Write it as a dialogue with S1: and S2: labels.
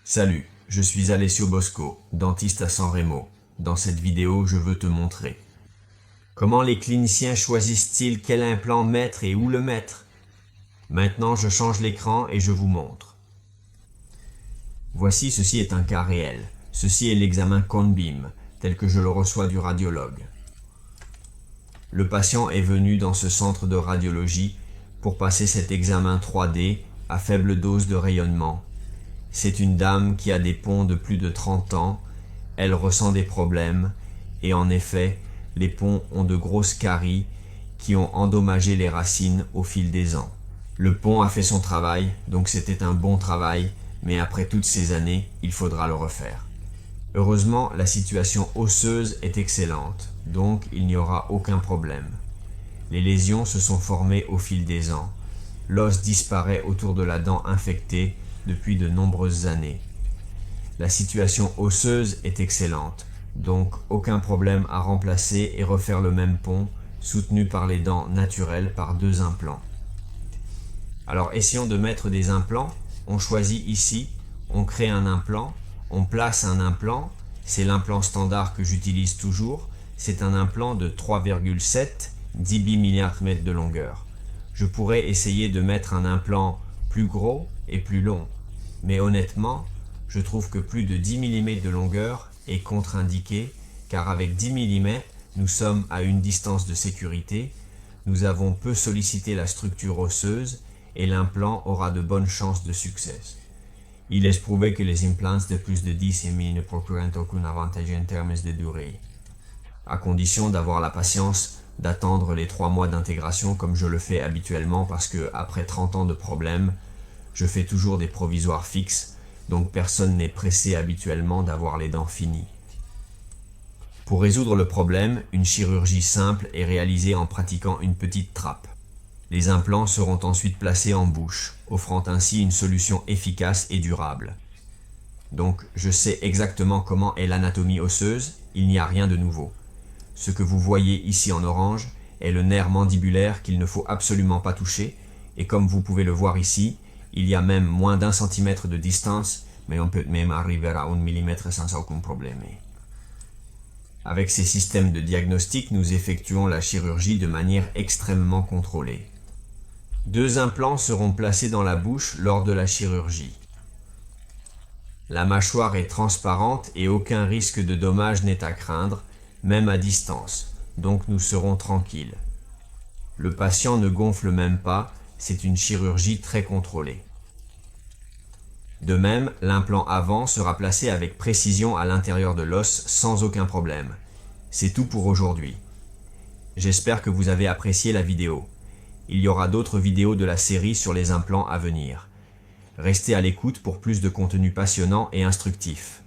S1: Salut, je suis Alessio Bosco, dentiste à San Remo. Dans cette vidéo, je veux te montrer comment les cliniciens choisissent-ils quel implant mettre et où le mettre. Maintenant, je change l'écran et je vous montre. Voici, ceci est un cas réel. Ceci est l'examen Cone-Beam, tel que je le reçois du radiologue. Le patient est venu dans ce centre de radiologie pour passer cet examen 3D à faible dose de rayonnement. C'est une dame qui a des ponts de plus de 30 ans, elle ressent des problèmes, et en effet, les ponts ont de grosses caries qui ont endommagé les racines au fil des ans. Le pont a fait son travail, donc c'était un bon travail, mais après toutes ces années, il faudra le refaire. Heureusement, la situation osseuse est excellente, donc il n'y aura aucun problème. Les lésions se sont formées au fil des ans. L'os disparaît autour de la dent infectée depuis de nombreuses années. La situation osseuse est excellente, donc aucun problème à remplacer et refaire le même pont, soutenu par les dents naturelles par 2 implants. Alors essayons de mettre des implants. On choisit ici, on crée un implant, on place un implant, c'est l'implant standard que j'utilise toujours, c'est un implant de 3,7 dB mm de longueur. Je pourrais essayer de mettre un implant plus gros et plus long, mais honnêtement, je trouve que plus de 10 mm de longueur est contre-indiqué, car avec 10 mm, nous sommes à une distance de sécurité, nous avons peu sollicité la structure osseuse et l'implant aura de bonnes chances de succès. Il est prouvé que les implants de plus de 10 mm ne procurent aucun avantage en termes de durée, à condition d'avoir la patience d'attendre les 3 mois d'intégration comme je le fais habituellement parce que après 30 ans de problèmes, je fais toujours des provisoires fixes, donc personne n'est pressé habituellement d'avoir les dents finies. Pour résoudre le problème, une chirurgie simple est réalisée en pratiquant une petite trappe. Les implants seront ensuite placés en bouche, offrant ainsi une solution efficace et durable. Donc, je sais exactement comment est l'anatomie osseuse, il n'y a rien de nouveau. Ce que vous voyez ici en orange est le nerf mandibulaire qu'il ne faut absolument pas toucher, et comme vous pouvez le voir ici, il y a même moins d'1 centimètre de distance, mais on peut même arriver à 1 mm sans aucun problème. Avec ces systèmes de diagnostic, nous effectuons la chirurgie de manière extrêmement contrôlée. 2 implants seront placés dans la bouche lors de la chirurgie. La mâchoire est transparente et aucun risque de dommage n'est à craindre, même à distance, donc nous serons tranquilles. Le patient ne gonfle même pas, c'est une chirurgie très contrôlée. De même, l'implant avant sera placé avec précision à l'intérieur de l'os sans aucun problème. C'est tout pour aujourd'hui. J'espère que vous avez apprécié la vidéo. Il y aura d'autres vidéos de la série sur les implants à venir. Restez à l'écoute pour plus de contenu passionnant et instructif.